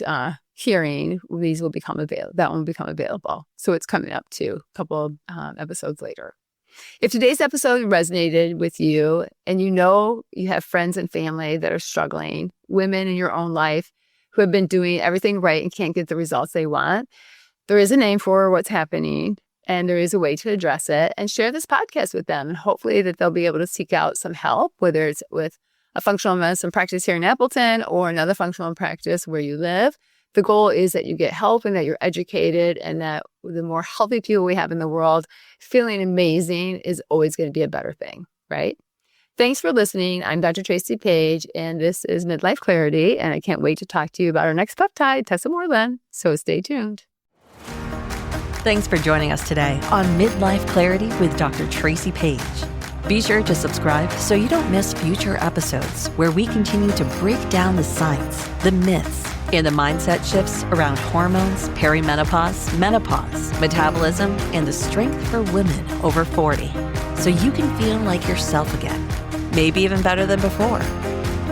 hearing, these will become available. That one will become available. So it's coming up too, a couple of episodes later. If today's episode resonated with you and you know you have friends and family that are struggling, women in your own life who have been doing everything right and can't get the results they want, there is a name for what's happening and there is a way to address it, and share this podcast with them. And hopefully that they'll be able to seek out some help, whether it's with a functional medicine practice here in Appleton or another functional practice where you live. The goal is that you get help and that you're educated, and that the more healthy people we have in the world, feeling amazing is always going to be a better thing, right? Thanks for listening. I'm Dr. Tracy Page, and this is Midlife Clarity, and I can't wait to talk to you about our next peptide, pulsatile. So stay tuned. Thanks for joining us today on Midlife Clarity with Dr. Tracy Page. Be sure to subscribe so you don't miss future episodes where we continue to break down the science, the myths, and the mindset shifts around hormones, perimenopause, menopause, metabolism, and the strength for women over 40, so you can feel like yourself again, maybe even better than before.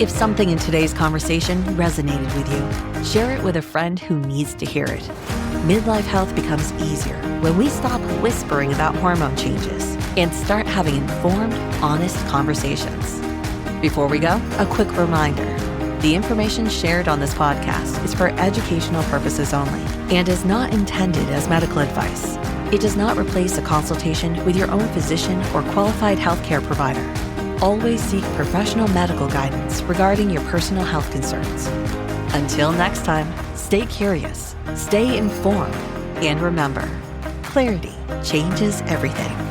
If something in today's conversation resonated with you, share it with a friend who needs to hear it. Midlife health becomes easier when we stop whispering about hormone changes and start having informed, honest conversations. Before we go, a quick reminder. The information shared on this podcast is for educational purposes only and is not intended as medical advice. It does not replace a consultation with your own physician or qualified healthcare provider. Always seek professional medical guidance regarding your personal health concerns. Until next time, stay curious, stay informed, and remember, clarity changes everything.